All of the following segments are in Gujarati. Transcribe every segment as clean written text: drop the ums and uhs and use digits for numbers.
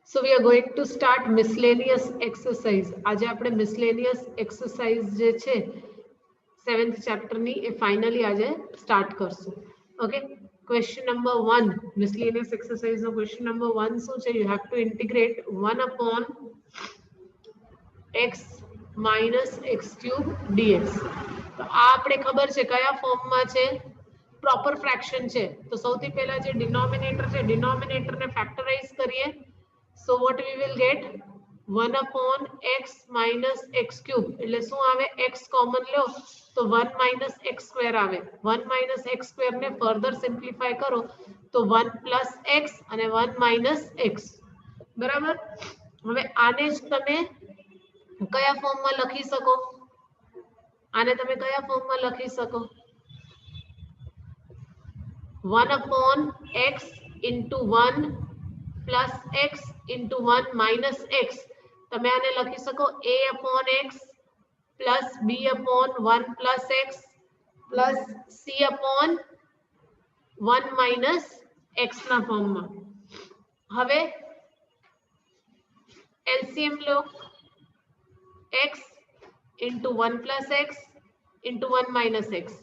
So we are going to start miscellaneous exercise. આજે આપણે miscellaneous exercise જે છે 7th chapter ની એ finally આજે start કરશું. Okay, question number 1, miscellaneous exercise નો question number 1 શું છે? You have to integrate 1 upon x minus x cube dx. તો આ આપણે ખબર છે કયા ફોર્મમાં છે? પ્રોપર ફ્રેક્શન છે. તો સૌથી પહેલા જે ડિનોમિનેટર છે ડિનોમિનેટરને ફેક્ટરાઇઝ કરીએ. So what we will get? 1 upon x minus x cube. એટલે શું આવે? x કોમન લો તો 1 minus x square આવે. 1 minus x square ને ફર્ધર સિમ્પ્લિફાય કરો તો 1 plus x અને 1 minus x. બરાબર? હવે આને જ તમે કયા ફોર્મમાં લખી શકો? આને તમે કયા ફોર્મમાં લખી શકો? 1 upon x into 1 plus x into 1 minus x. તમે આને લખી શકો a upon x plus b upon 1 plus x plus c upon 1 minus x ના ફોર્મમાં. હવે LCM લો x into 1 plus x into 1 minus x.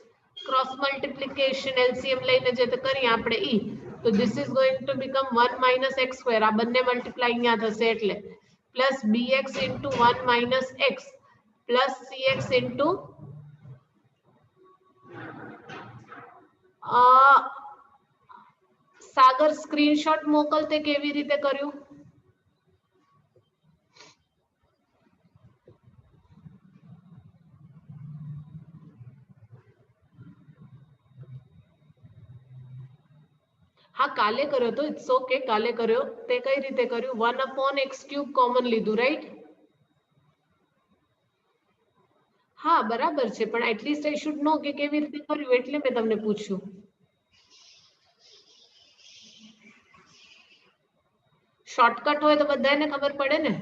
Cross multiplication LCM લઈને જે તો કરી આપણે e. So this is going to become 1 minus x square. આ બંને મલ્ટીપ્લાય અહીંયા થશે એટલે plus bx into 1 minus x plus cx into સાગર સ્ક્રીનશોટ મોકલતે કેવી રીતે કર્યું? हाँ काले कर्यो तो इट्स ओके. काले कर्यो ते कई रीते कर्यो? 1 upon x cube कॉमन लीधु, राइट? हाँ बराबर छे, पण एटलीस्ट आई शुड नो के केवी रीते कर्यो એટલે મે તમને પૂછ્યું. શોર્ટકટ હોય તો બધાને ખબર પડે ને.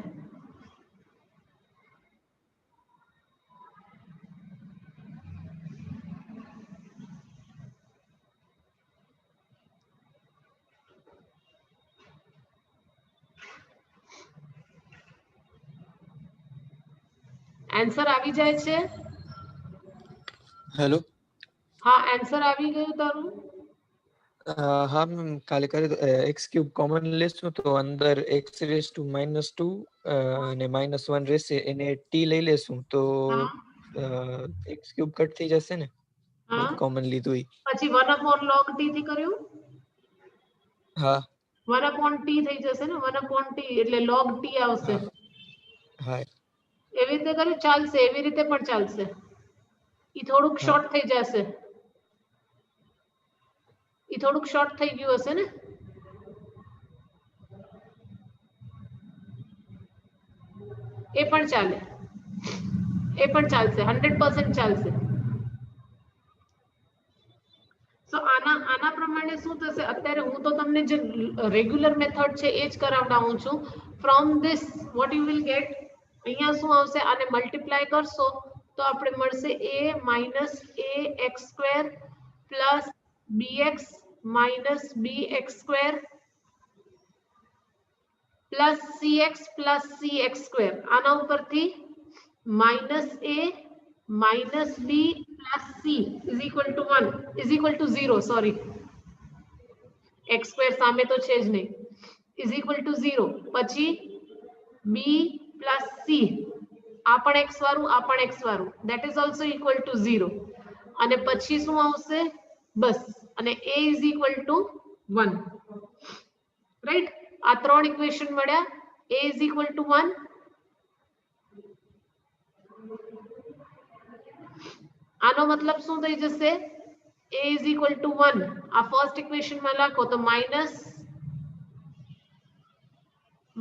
आंसर આવી જાય છે? हेलो. हाँ आंसर આવી ગયું તારું? हाँ मैम काले करे तो x क्यूब कॉमन लेसुं तो अंदर x रेस टू -2 અને -1 રહેશે એને t લઈ લેશું તો x ક્યુબ કટ થઈ જશે ને? હા કોમન લીધું ઈ. પછી 1 upon log t થી કર્યું? હા 1 upon t થઈ જશે ને? 1 upon t એટલે log t આવશે. હા એવી રીતે કર્યું ચાલશે, એવી રીતે પણ ચાલશે. ઈ થોડુંક શોર્ટ થઈ જશે. ઈ થોડુંક શોર્ટ થઈ ગયું હશે ને? એ પણ ચાલે, એ પણ ચાલશે, 100% ચાલશે. સો આના પ્રમાણે શું થશે? અત્યારે હું તો તમને જે રેગ્યુલર મેથડ છે એ જ કરાવડાવું છું. From this vote you will gate? અહીંયા શું આવશે? આને મલ્ટીપ્લાય કરશો તો આપણે મળશે a minus ax square plus bx minus bx square plus cx square. આના ઉપરથી minus a minus b plus c is equal to 1 is equal to 0. Sorry, x square સામે તો છે જ નહીં. is equal to 0. પછી b plus c, આ પણ x વાળું, આ પણ x વાળું, that is also equal to 0. અને પછી શું આવશે? બસ. અને a is equal to 1, right? આ ત્રણ ઇક્વેશન મળ્યા. a is equal to 1. આનો મતલબ શું થઈ જશે? a is equal to 1. આ ફર્સ્ટ ઇક્વેશન માં લખો તો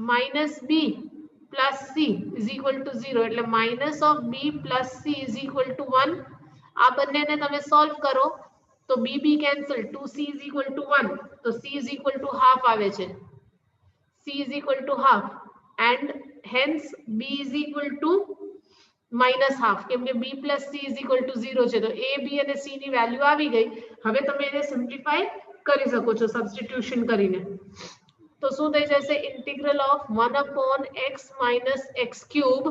minus b plus c is equal to 0. એટલે minus of b plus c is equal to 1. આ બંનેને તમે સોલ્વ કરો તો b cancel, 2c is equal to 1. તો c is equal to half આવે છે. c is equal to half and hence b is equal to minus half. કેમ કે b plus c is equal to 0 છે. તો a b અને c ની વેલ્યુ આવી ગઈ. હવે તમે એને સિમ્પ્લિફાય કરી શકો છો સબસ્ટિટ્યુશન કરીને. તો શું થઈ જશે integral of 1/x minus x cube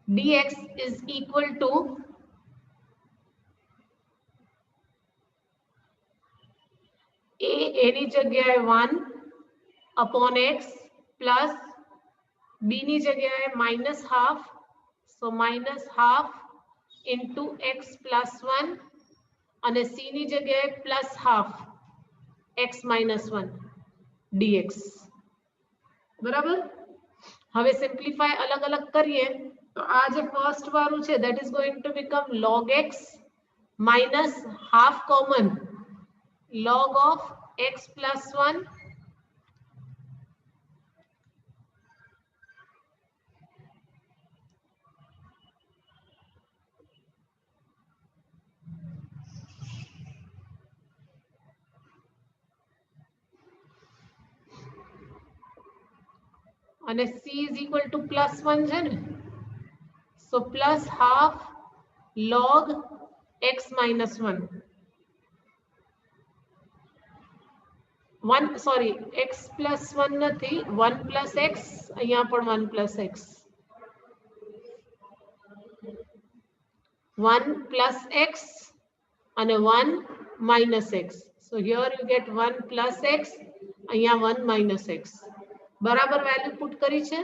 dx is equal to a એની જગ્યાએ 1 upon x plus b ની જગ્યાએ minus half, so minus half into x plus 1 અને c ની જગ્યાએ plus half x minus 1 dx. બરાબર. હવે સિમ્પ્લિફાય અલગ અલગ કરીએ તો આ જે ફર્સ્ટ વાળું છે that is going to become log x minus half common log of x plus 1 અને c is equal to plus 1 છે ને, so plus half log x minus 1 1 sorry x plus 1 નથી 1 plus x અહીંયા પણ 1 plus x 1 plus x અને 1 minus x, so here you get 1 plus x અહીંયા 1 minus x. બરાબર વેલ્યુ પુટ કરી છે.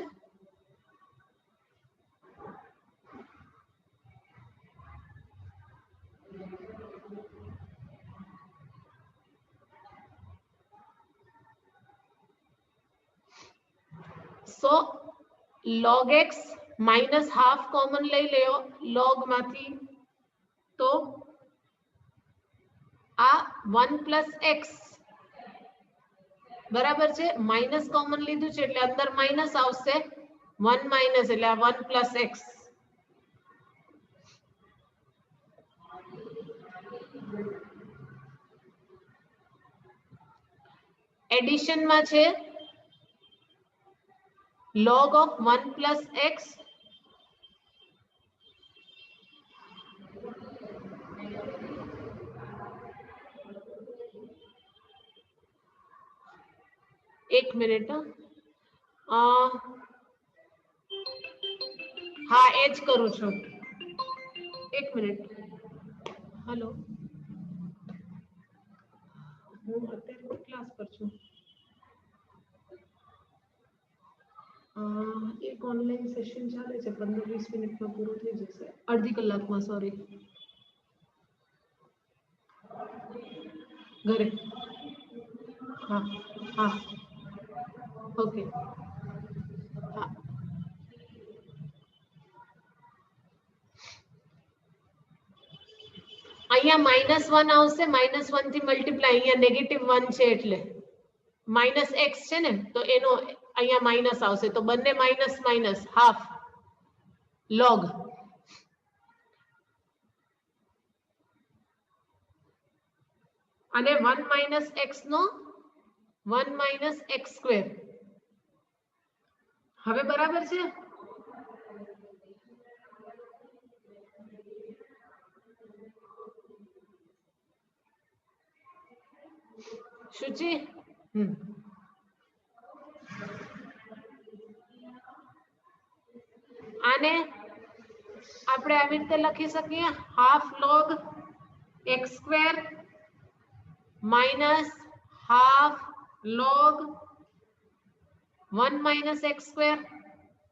so log x minus half common લઈ લ્યો log માંથી, તો આ 1 plus x બરાબર છે, માઇનસ કોમન લીધું છે એટલે અંદર માઇનસ આવશે 1 માઇનસ એટલે આ 1 plus x. એડિશન માં છે log of 1 plus x एक मिनिट हाँ एज करू छू एक मिनिट हेलो હું અત્યારે ક્લાસ પર છું એક ઓનલાઈન સેશન ચાલે છે 15-20 મિનિટમાં પૂરું થઈ જશે અડધી કલાકમાં સોરી ઘરે हाँ हाँ ओके हाँ અહીંયા -1 આવશે -1 થી મલ્ટીપ્લાય અહીંયા -1 છે એટલે -x છે ને તો એનો અહીંયા માઈનસ આવશે તો બંને માઈનસ માઈનસ હાફ log અને 1 minus x નો 1 minus x square. હવે બરાબર છે. શુચિ આને આપણે આવી રીતે લખી શકીએ half log x square minus half log 1 minus x square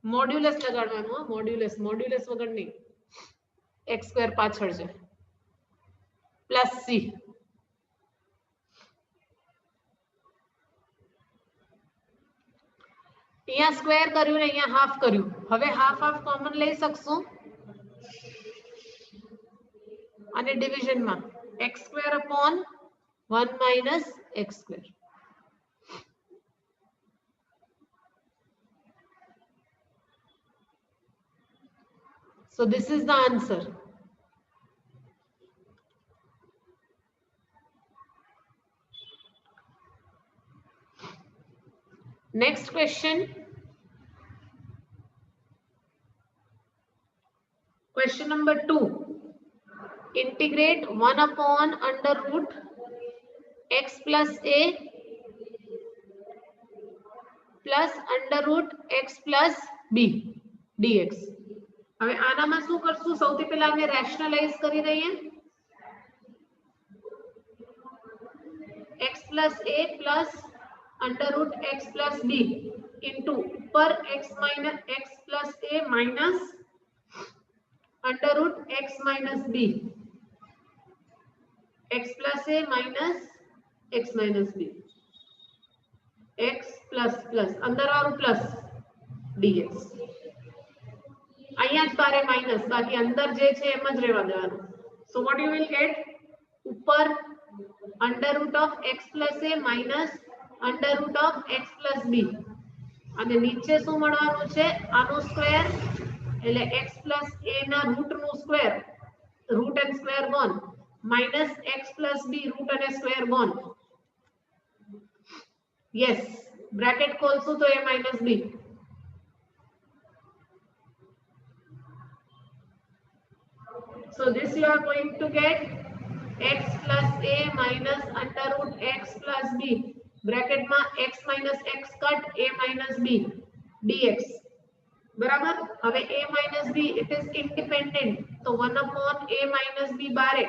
modulus લગાડવાનું મોડ્યુલસ વગર નહીં x square પાછળ છે પ્લસ c અહીંયા સ્ક્વેર કર્યું ને અહીંયા હાફ કર્યું હવે હાફ હાફ કોમન લઈ શકશું અને ડિવિઝન માં x square upon 1 minus x square. So this is the answer. Next question. Question number 2. Integrate 1 upon under root x plus a plus under root x plus b dx. હવે આનામાં શું કરશું? સૌથી પહેલા આપણે રેશનલાઇઝ કરી દઈએ. x plus a plus under root x plus b into ऊपर x minus x plus a minus under root x minus b, x plus a minus x minus b, x plus plus अंदर वाળું plus dx. અહીંયા જ બારે માઈનસ, બાકી અંદર જે છે એમ જ રહેવા દેવાનું. So what you will get? ઉપર under root of x plus a minus under root of x plus b અને નીચે શું મળવાનું છે? આનો સ્ક્વેર એટલે x plus a ના રૂટ નું square, root and square gone, minus x plus b root અને સ્ક્વેર ગોન. યસ, બ્રેકેટ ખોલશું તો a minus b. So this you are going to get x plus a minus under root x plus b bracket માં x minus x cut a minus b dx. બરાબર? હવે a minus b it is independent, તો 1 upon a minus b બારે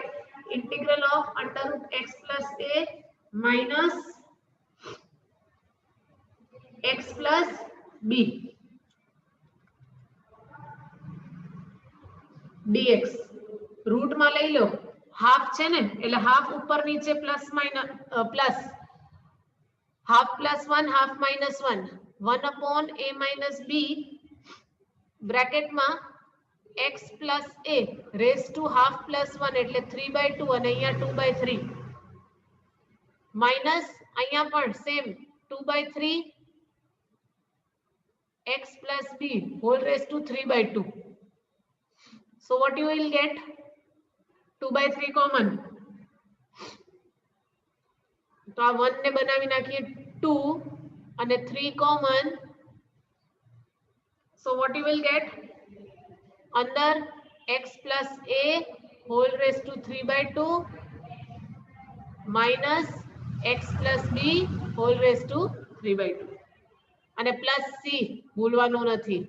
integral of under root x plus a minus x plus b dx. Root में लई लो, हाफ छे ने એટલે હાફ ઉપર નીચે plus minus plus half plus 1 half minus 1 1 upon a minus b bracket માં x plus a raise to half plus 1 એટલે 3/2 અને અહીંયા 2/3 માઈનસ અહીંયા પણ same 2/3 x plus b whole raised to 3/2. So what you will get? 2/3 common. तो आ 1 ने बनावी नाखिए 2 અને 3 common. So what you will get? Under x plus a whole raised to 3/2 minus x plus b whole raised to 3/2 અને plus c ભૂલવાનું નથી.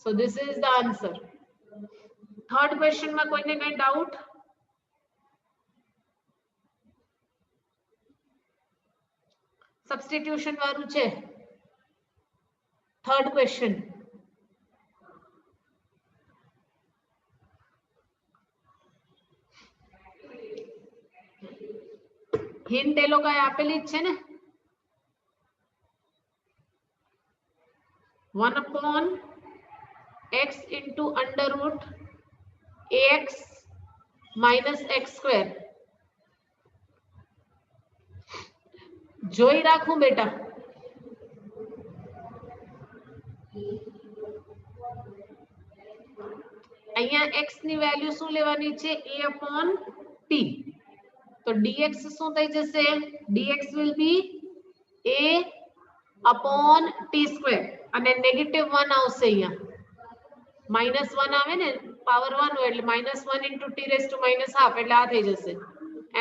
So this is the answer. Third question માં કોઈને કઈ ડાઉટ? સબસ્ટિટ્યુશન વાળું છે. Third question. હિન્ટ એ લોકોએ આપેલી જ છે ને? 1 upon x into under root ax minus x square. જોઈ રાખું બેટા. અહીંયા x ની વેલ્યુ શું લેવાની છે? a upon t. તો dx શું થઈ જશે? dx will be a upon t square અને નેગેટિવ 1 આવશે અહીંયા. -1 આવે ને પાવર 1 હોય એટલે -1 into t raised to -half એટલે આ થઈ જશે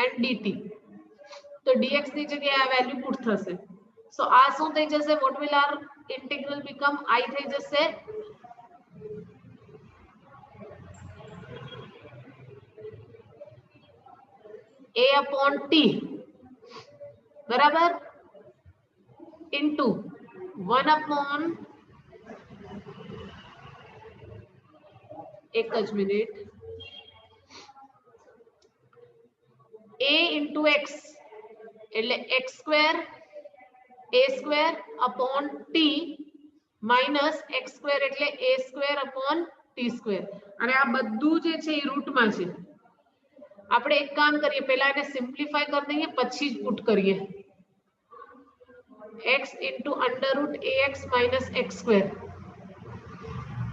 and dt. તો dx ની જગ્યાએ આ વેલ્યુ પુટ થશે. સો આ શું થઈ જશે? what will our integral become? I થઈ જશે a upon t બરાબર into 1 upon एक ज मिनिट a into x એટલે x square a square upon t minus x square એટલે a square upon t square. અને આ બધું જે છે એ રૂટ માં છે. આપણે એક કામ કરીએ, પહેલા એને સિમ્પ્લિફાય કરી દઈએ પછી જ પુટ કરીએ. x into under root ax minus x square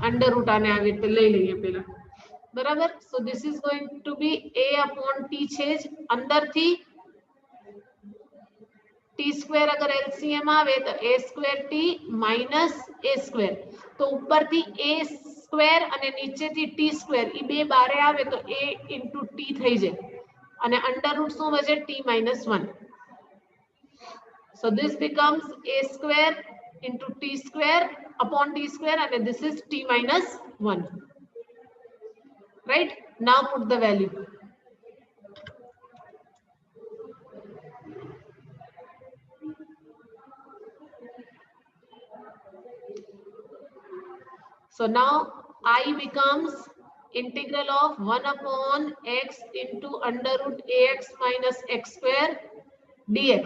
under root आने आवे तो ले लिए पहला. बराबर? So this is going to be a upon t છે જ અંદર થી t સ્ક્વેર અગર LCM આવે તો a square t minus a square. તો ઉપર થી a સ્ક્વેર અને નીચે થી t સ્ક્વેર ઈ બે બારે આવે તો a into t થઈ જાય અને અંડર રૂટ શું બચે t minus 1. So this becomes a square into t square upon t square, and this is t minus 1. Right? Now put the value. So now I becomes integral of 1 upon x into under root ax minus x square dx.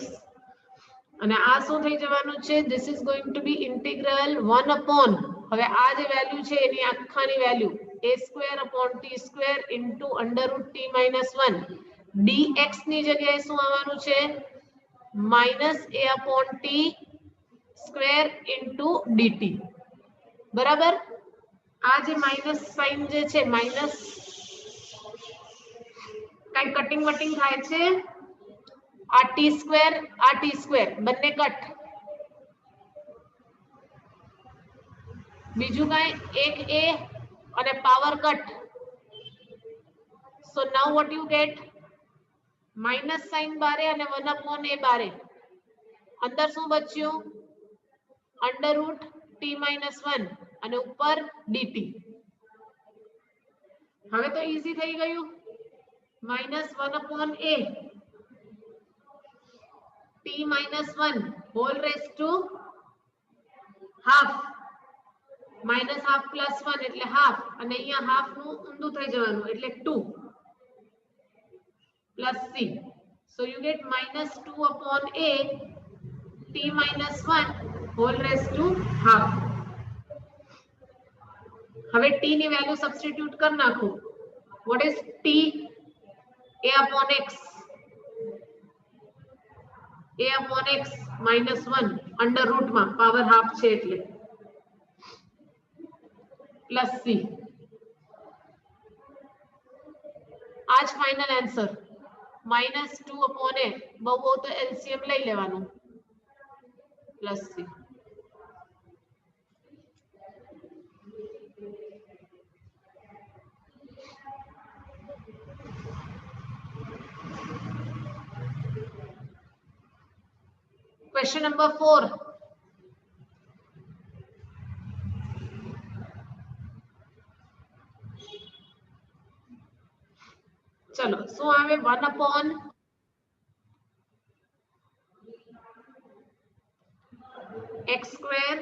અને આ શું થઈ જવાનું છે? This is going to be integral 1 upon, હવે આ જે વેલ્યુ છે એની આખાની value a square upon t square into under root t minus 1 dx ની જગ્યાએ શું આવવાનું છે? minus a upon t square into dt. બરાબર? આ જે માઇનસ સાઇન જે છે, માઇનસ કઈ કટિંગ વટિંગ થાય છે, આ t સ્ક્વેર બંને કટ, બીજું કઈ એક a અને power cut. So now what you get? Minus sign બારે અને 1 upon a બારે, અંદર શું બચ્યું? અંડર રૂટ t minus 1 અને ઉપર dt. હવે તો ઈઝી થઈ ગયું. minus 1 upon a t minus 1 whole raised to half, minus half plus 1 એટલે half, અને અહીંયા half નું ઊંધું થઈ જવાનું એટલે 2 plus c. So you get minus 2 upon a t minus 1 whole raised to half. હવે t ની વેલ્યુ સબસ્ટિટ્યુટ કરી નાખો. What is t? a upon x, a upon x minus 1 under root માં પાવર હાફ છે એટલે plus c. આજ final answer minus 2 upon a, બહુ તો LCM લઈ લેવાનું plus c. Question number 4. ચલો શું આવે? 1 upon x square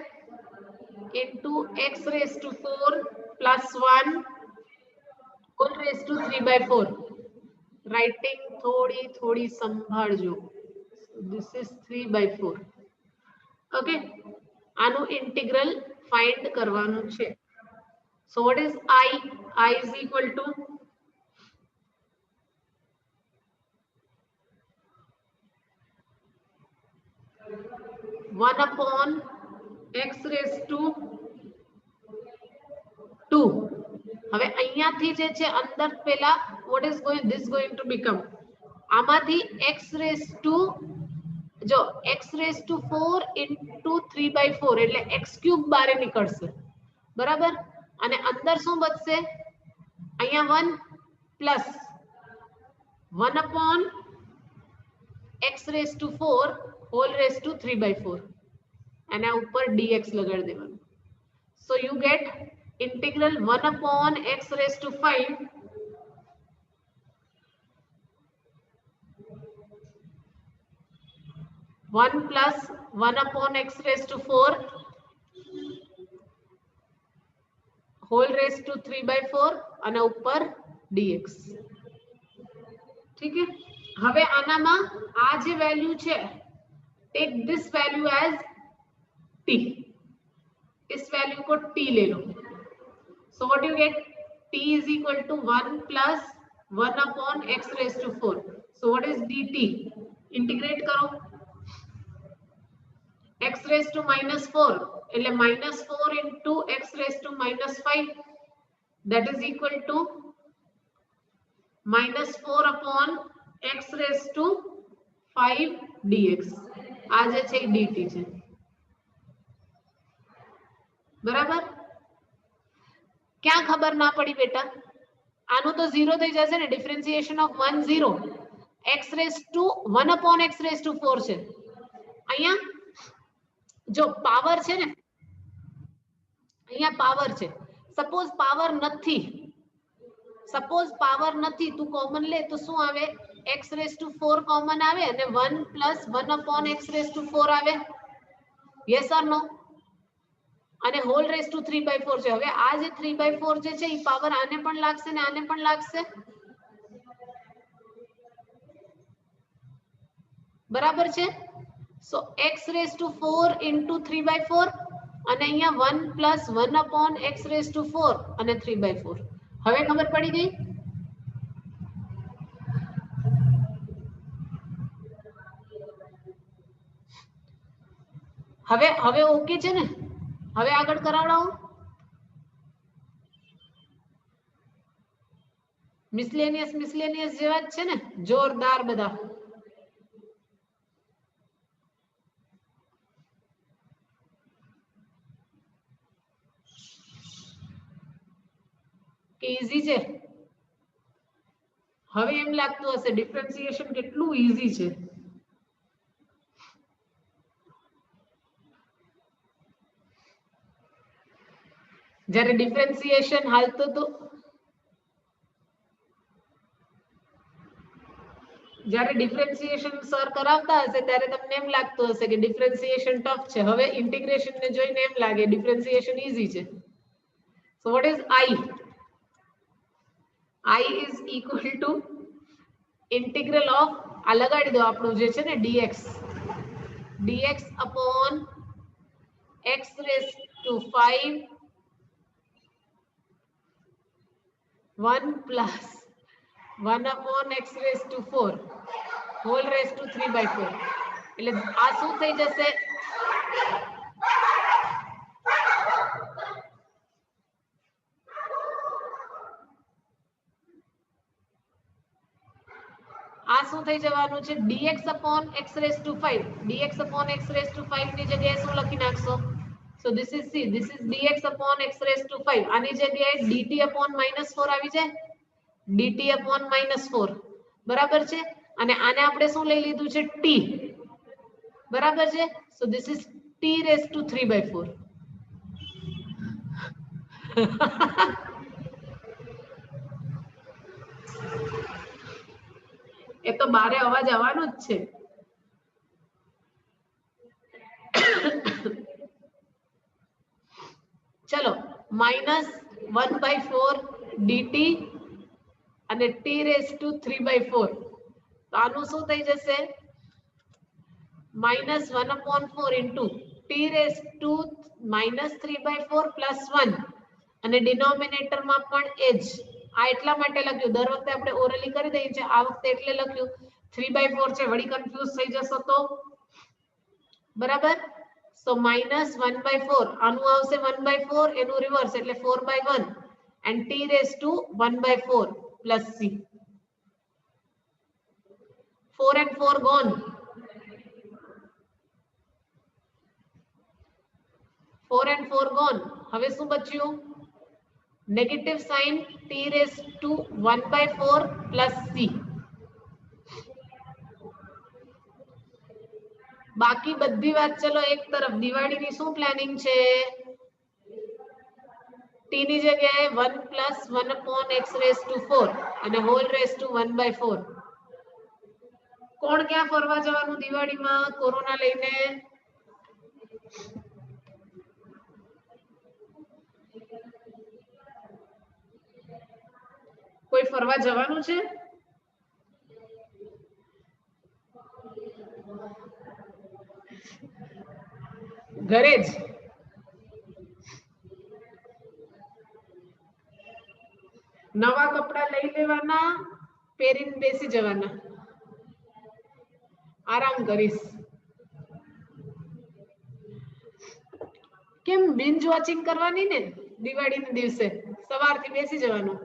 into x raised to 4 plus 1 whole raised to 3 by 4. Writing થોડી સંભાળજો. This is 3 by 4. Okay, આનું integral find કરવાનું છે. So what is I? I is equal to one upon x raised to 2. હવે અહીંયાથી જે છે અંદર પેલા what is going to become? આમાંથી x raised to જો x raised to 4 into 3 by 4 એટલે x cube બારે નીકળશે. બરાબર? અને અંદર શું બચશે? અહીંયા 1 plus 1 upon x raised to 4 whole raised to 3 by 4 અને આ ઉપર dx લગાડી દેવાનું. So you get integral 1 upon x raised to 5 1 plus 1 upon x raised to 4 whole raised to 3 by 4 અને ઉપર dx. ठीक है? હવે આનામાં આ જે વેલ્યુ છે, take this value as t. इस वैल्यू को t ले लो. So what you get? t is equal to 1 plus 1 upon x raised to 4. So what is dt? Integrate करो. x raised to minus 4 એટલે minus 4 into x raised to minus 5, that is equal to minus 4 upon x raised to 5 dx. આ જે છે dt છે. બરાબર? ક્યાં ખબર ના પડી બેટા? આનું તો 0 થઈ જશે ને, differentiation of 1 0. x raise to 1 upon x raise to 4 છે. અહીંયા જો પાવર છે ને, અહીંયા પાવર છે. સપોઝ પાવર નથી, તું કોમન લે તો શું આવે? x રેઝ ટુ 4 કોમન આવે અને 1 plus 1 upon x raise to 4 આવે. Yes or no? અને હોલ રેઝ ટુ 3/4 છે. હવે આ જે 3/4 જે છે એ પાવર આને પણ લાગશે ને આને પણ લાગશે. બરાબર છે? So x raise to 4 into 3/4 અને અહીંયા 1 plus 1 upon x raise to 4 અને 3/4. હવે ખબર પડી ગઈ? હવે ઓકે છે ને? હવે આગળ કરાવડાવું. મિસલેનિયસ જેવા જ છે ને, જોરદાર બધા. કે ઈઝી છે? હવે એમ લાગતું હશે ડિફરન્સિએશન કેટલું ઈઝી છે. જ્યારે ડિફરન્સિએશન હાલતું હતું, જ્યારે ડિફરન્સિએશન સર કરાવતા હશે ત્યારે તમને એમ લાગતું હશે કે ડિફરન્સિએશન ટફ છે. હવે ઇન્ટિગ્રેશન ને જોઈને એમ લાગે ડિફરન્સિએશન ઈઝી છે. So what is i? i is equal to integral of, આ લગાડી દો આપણું જે છે ને dx upon x raised to 5 1 plus 1 upon x raised to 4 whole raised to 3/4. એટલે આ શું થઈ જશે? આ શું થઈ જવાનું છે? dx upon x raised to 5. dx upon x raised to 5 ની જગ્યાએ શું લખી નાખશો? So this is c, this is dx upon x raised to 5. આની જગ્યાએ dt upon -4 આવી જાય. dt upon -4 બરાબર છે. અને આને આપણે શું લઈ લીધું છે? t. બરાબર છે. So this is t raised to 3/4. એ તો બારે અવાજ આવવાનો જ છે. ચલો -1/4 dt અને t raised to 3/4. તો આનું શું થઈ જશે? -1/4 into t raised to -3/4 plus 1 અને ડિનોમિનેટર માં પણ એ જ. આ એટલા માટે લખ્યું, દર વખતે આપણે ઓરલી કરી દઈએ છીએ, આ વખતે એટલે લખ્યું 3/4 છે, વળી કન્ફ્યુઝ થઈ જશો તો. બરાબર? સો -1/4 આનું આવશે 1/4, એનું રિવર્સ એટલે 4/1 and t raised to 1/4 plus c. 4 and 4 gone. 4 and 4 gone. હવે શું બચ્યું? Negative sign t raised to 1/4 plus c. બાકી બધી વાત ચલો એક તરફ. દિવાળીની શું પ્લાનિંગ છે? t ની જગ્યાએ 1 plus 1 upon x raised to 4 અને whole raised to 1/4. કોણ ક્યાં ફરવા જવાનું દિવાળીમાં કોરોના લઈને? કોઈ ફરવા જવાનું છે? ઘરે જ? નવા કપડા લઈ લેવાના, પહેરીને બેસી જવાના, આરામ કરીશ. કેમ બિંજ વોચિંગ કરવાની ને દિવાળીના દિવસે? સવારથી બેસી જવાનું.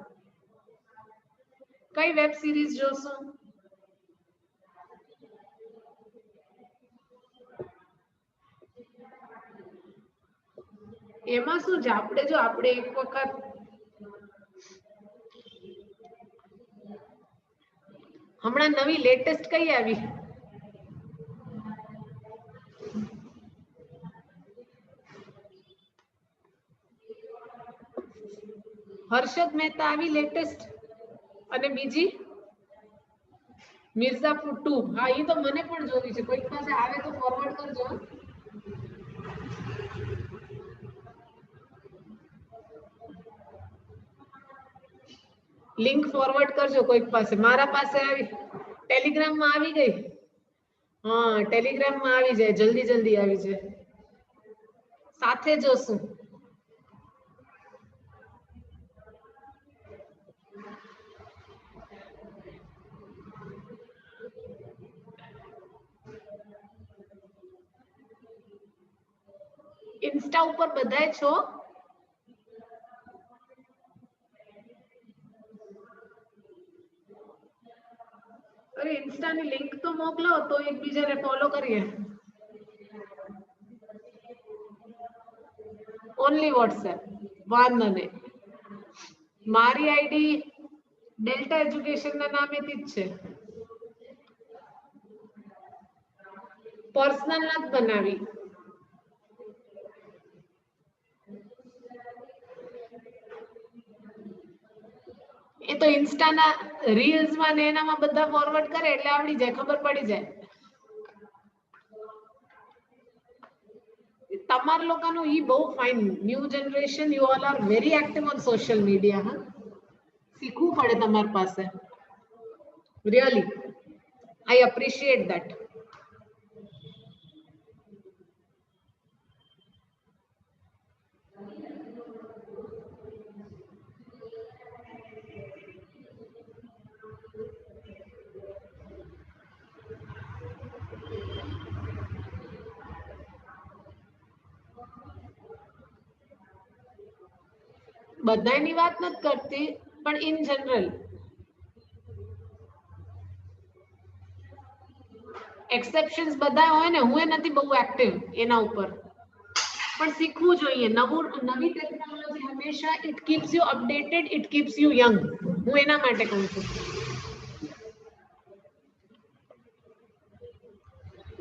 કઈ વેબ સિરીઝ જોશો? એમાં શું છે? આપણે એક વખત હમણાં નવી લેટેસ્ટ કઈ આવી? હર્ષદ મહેતા આવી લેટેસ્ટ, અને બીજી મિર્ઝાપુર 2. હા, એ તો મને પણ જોવી છે. કોઈક પાસે આવે તો ફોરવર્ડ કરજો. લિંક ફોરવર્ડ કરજો કોઈક પાસે. મારા પાસે આવી, ટેલિગ્રામ માં આવી ગઈ. હા, ટેલિગ્રામ માં આવી જાય, જલ્દી જલ્દી આવી જાય. સાથે જોશું. ઇન્સ્ટા ઉપર બધાય છો? અરે ઇન્સ્ટા ની લિંક તો મોકલો તો એકબીજાને ફોલો કરીએ. ઓનલી વોટ્સએપ, વાંધો નહીં. મારી આઈડી ડેલ્ટા એજ્યુકેશન ના નામેથી જ છે. પર્સનલ નથી બનાવી. એ તો ઇન્સ્ટાના રીલ્સ માં ને એનામાં બધા ફોરવર્ડ કરે એટલે આવડી જાય, ખબર પડી જાય. તમાર લોકોનું ઈ બહુ fine. New generation, you all are very active on social media. હા, શીખવું પડે તમારી પાસે. Really, I appreciate that. બધાની વાત નથી કરતી, પણ ઇન જનરલ એક્સેપ્શન્સ બધા હોય ને. હું નથી બહુ એક્ટિવ એના ઉપર, પણ શીખવું જોઈએ. નવી ટેકનોલોજી હંમેશા it keeps you updated, it keeps you young. હું એના માટે કહું છું.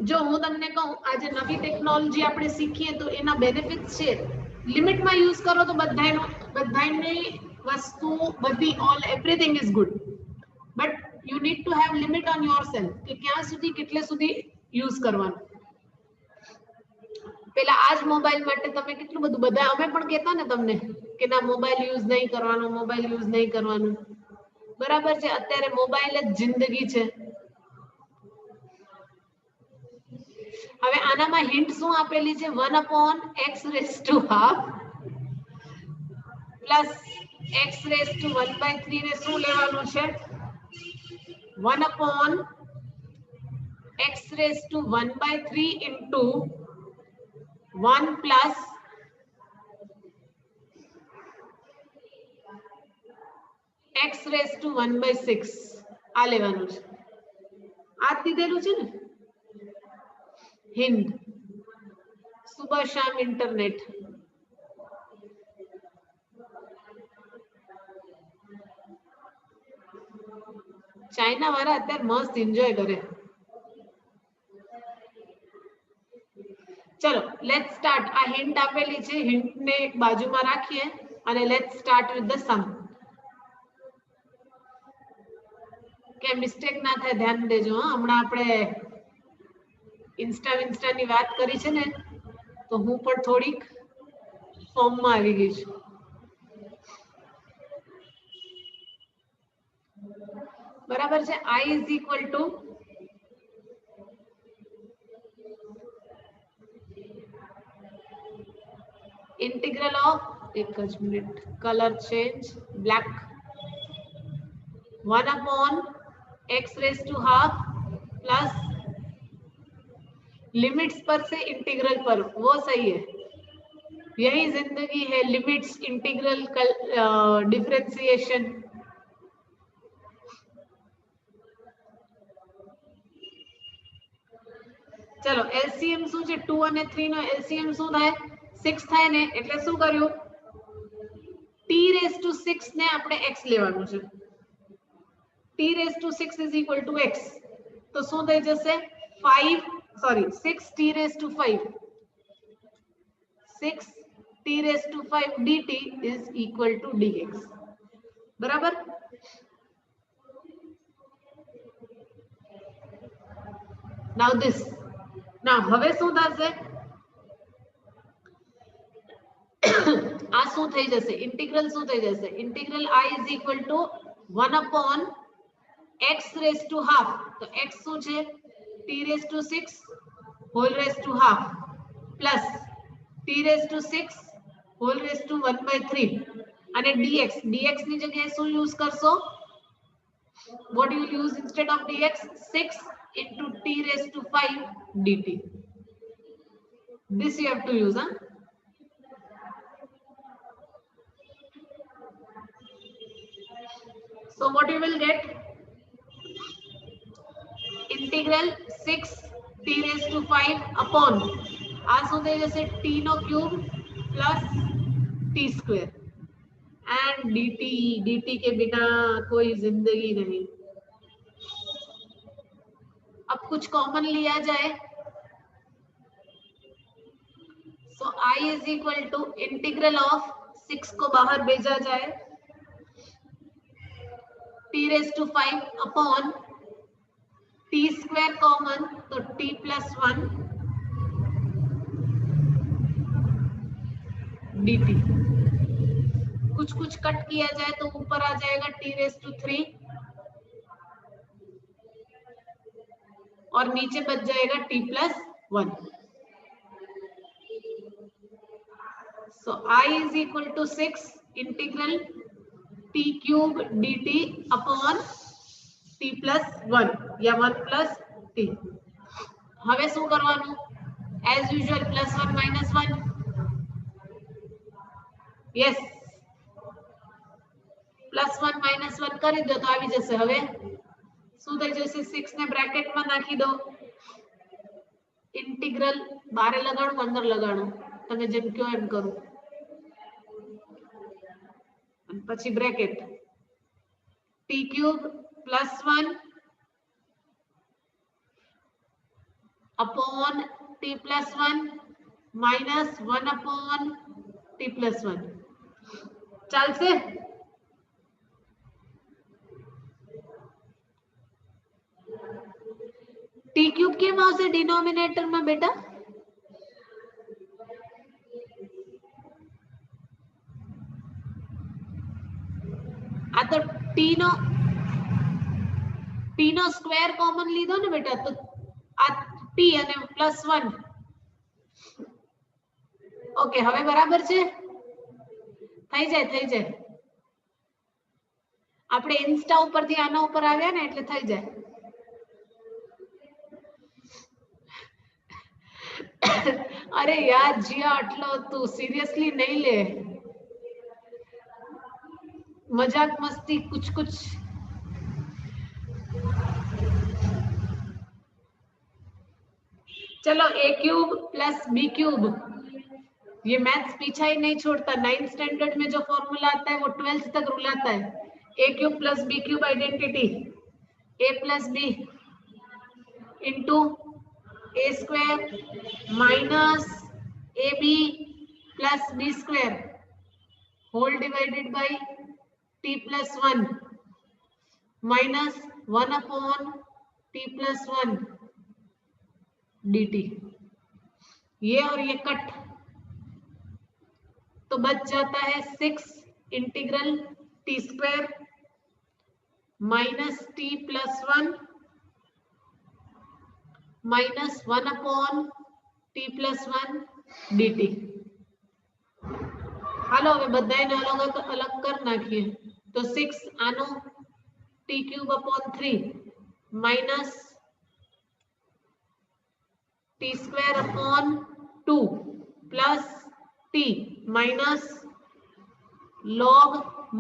જો હું તમને કહું, આજે નવી ટેકનોલોજી આપણે શીખીએ તો એના બેનિફિટ્સ છે. લિમિટમાં યુઝ કરો તો બધાની વસ્તુ બધી everything is good, but you need to have limit on yourself કે ક્યાં સુધી કેટલે સુધી યુઝ કરવાનું. પેલા આજ મોબાઈલ માટે તમે કેટલું બધું, બધા અમે પણ કહેતા ને તમને કે ના મોબાઈલ યુઝ નહીં કરવાનો, મોબાઈલ યુઝ નહીં કરવાનું. બરાબર છે. અત્યારે મોબાઈલ જ જિંદગી છે. હવે આનામાં હિન્ટ શું આપેલી છે? 1/x⁻² પ્લસ x⁻⁴ ને શું લેવાનું છે? 1/x⁻⁴ into 1 plus x⁻⁴ આ લેવાનું છે. આ દીધેલું છે ને હિન્દ. સુબહ શામ ઇન્ટરનેટ. ચાઇના વાળા અત્યારે મસ્ત એન્જોય કરે. ચલો લેટ્સ સ્ટાર્ટ. આ હિન્ટ આપેલી છે, હિન્ટ ને બાજુમાં રાખીએ અને લેટ્સ સ્ટાર્ટ વિથ ધ સમ. કે મિસ્ટેક ના થાય ધ્યાન દેજો. હમણાં આપણે ઇન્સ્ટા ની વાત કરી છે ને, તો હું પણ થોડીક ફોર્મમાં આવી ગઈ છું. બરાબર છે. I is equal to integral of, એક જ minute, colour change, black, 1/x⁻² plus limits पर से इंटीग्रल पर, वो सही है. यही जिंदगी है, लिमिट्स, इंटीग्रल, डिफरेंशिएशन. चलो एलसीएम શું છે? 2 અને 3 નો એલસીએમ શું થાય? 6 થાય ને. એટલે શું કર્યું? t⁻⁶ ને આપણે x લેવાનું છે. t raised to 6 is equal to x. તો શું થઈ જશે 6t raised to 5 6t raised to 5 dt is equal to dx. બરાબર. Now this. Now હવે શું થશે આ શું થઈ જશે ઇન્ટિગ્રલ શું થઈ જશે integral I is equal to 1 upon x raised to half. તો x શું છે t raised to 6 whole raised to half plus t raised to 6 whole raised to 1/3 અને dx ની જગ્યાએ શું યુઝ કરશો what you will use instead of dx 6 into t raised to 5 dt. This you have to use, huh? So what you will get integral 6 t raised to 5 upon આ શું થઈ જશે t નો cube plus t square and dt के बिना कोई जिंदगी नहीं. अब कुछ कॉमन लिया जाए so I is equal to integral of 6 को बाहर भेजा जाए t raised to 5 upon t square common तो t plus 1 dt. कुछ कट किया जाए तो ऊपर आ जाएगा t raised to 3 और नीचे बच जाएगा t plus 1. So I is equal to 6 integral t cube dt upon t plus 1 या 1 plus t. હવે શું કરવાનું as usual plus 1 minus 1. yes plus 1 minus 1 કરી દો તો આવી જશે. હવે શું થઈ જશે 6 ને બ્રેકેટ માં નાખી દો ઇન્ટિગ્રલ બારે લગાડું અંદર લગાડું તમે જેમ કહો એમ કરું અને પછી bracket t cube plus 1 upon t plus 1 minus 1 upon t plus 1 ચાલશે. t क्यूब કેમ આવશે ડિનોમિનેટર માં બેટા આ તો t નો સ્ક્વેર કોમન લીધો ને બેટા તો આ t અને +1 ઓકે હવે બરાબર છે થઈ જાય આપણે ઇન્સ્ટા ઉપરથી આના ઉપર આવ્યા ને એટલે થઈ જાય. अरे यार जिया आटलो तू सीरियसली नहीं ले मजाक मस्ती कुछ चलो a cube plus b cube ये मैथ्स पीछा ही नहीं छोड़ता. 9th स्टैंडर्ड में जो फॉर्मूला आता है वो 12th तक रुलाता है. a cube plus b cube identity a plus b into a square minus ab plus b square whole divided by t plus 1 minus 1 upon t plus 1 dt. ये और ये कट तो बच जाता है 6 integral t square minus t plus 1 minus 1 upon t plus 1 dt. हालो હવે બધાયને અલગ કર નાખીએ તો 6 આનો t cube upon 3 minus t square upon 2 plus t minus log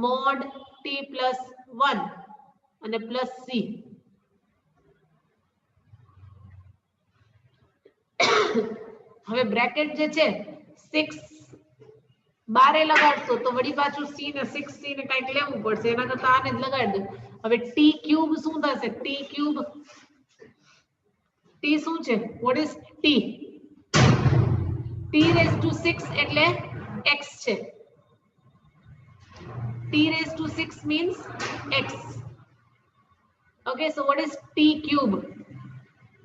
mod t plus 1 અને પ્લસ c. હવે બ્રેકેટ જે છે 6 બારે લગાડશો તો વળી પાછું c ને 6c ને કંઈક લેવું પડશે એના કરતા આને જ લગાડી દો. હવે t ક્યુબ શું થશે? t ક્યુબ t શું છે? What is t? t raise to 6 એટલે x છે. t raised to 6 means x. Okay, so what is t cube?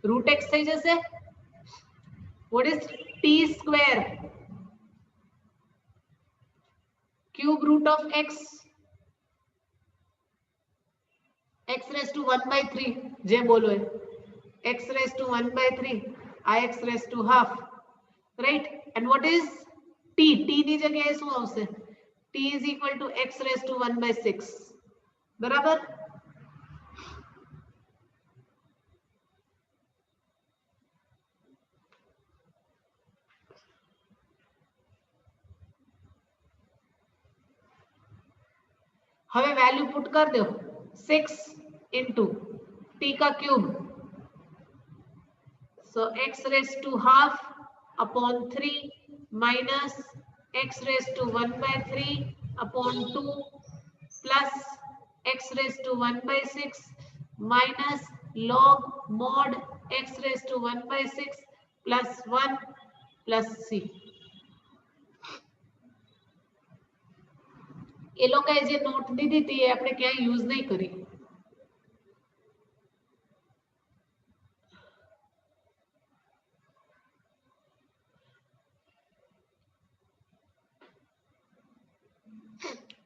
Root x થઈ જશે. What is t square? Cube root of x. x raised to 1 by 3. જે બોલો એ. x raised to 1 by 3. I x raised to half. Right? And what is t? t ની જગ્યાએ શું આવશે? t is equal to x raised to 1 by 6. બરાબર? હવે વેલ્યુ પુટ કર દો. 6 into t का cube. So x raised to half upon 3 minus x raised to 1 by 3 upon 2 plus x raised to 1 by 6 minus log mod x raised to 1 by 6 plus 1 plus c. એ લોકોએ જે નોટ દીધી હતી એ આપણે ક્યાંય યુઝ નહીં કરી.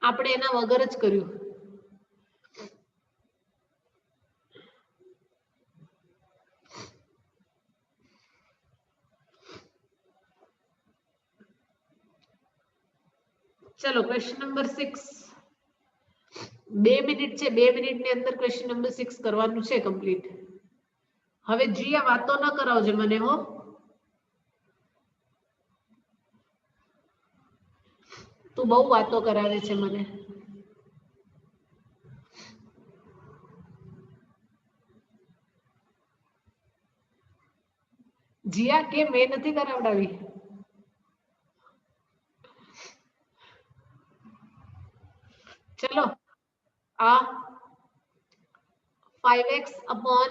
આપણે એના વગર જ કર્યું. ચલો ક્વેશ્ચન નંબર 6. 2 મિનિટ છે. 2 મિનિટની અંદર ક્વેશ્ચન નંબર 6 કરવાનું છે કમ્પ્લીટ. હવે જીયા વાતો ન કરાવજે મને હો. તું બહુ વાતો કરાવે છે મને. જીયા કે મેં નથી કરાવડાવી. चलो आ 5x upon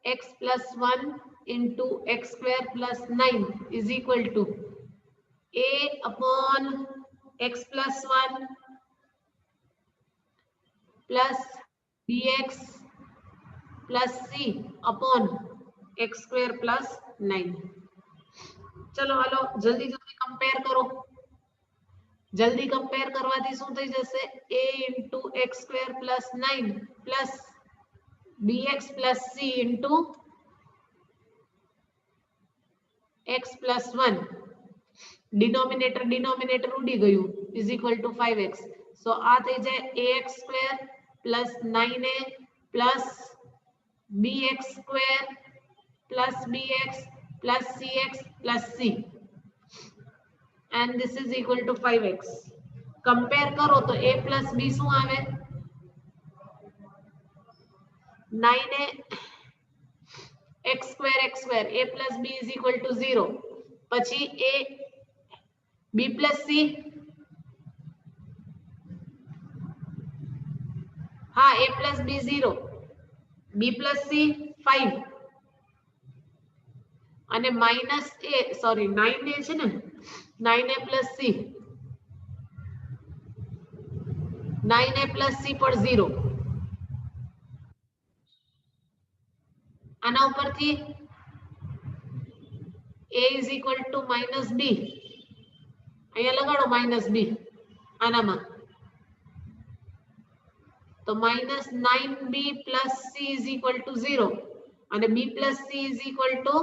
x plus 1 into x square plus 9 is equal to a upon x plus 1 plus bx plus c upon x square plus 9. चलो हालो जल्दी जल्दी कंपेयर करो. जल्दी कंपेयर करवाથી શું થઈ જશે? a into x square plus 9 plus bx plus c into x plus 1. Denominator ઉડી ગયું is equal to 5x. so આ થઈ જાય ax square plus 9a plus bx square plus bx plus cx plus c. and this is equal to 5x. compare करो तो a plus b શું આવે? 9a x square a plus b is equal to 0. પછી a b plus c. हाँ a plus b 0 b plus c 5 અને minus a sorry 9a છે ને 9a plus c 9a plus c પર 0. આના ઉપરથી a is equal to minus b. અહીંયા લગાડો minus b આનામાં તો minus 9b plus c is equal to 0 અને b plus c is equal to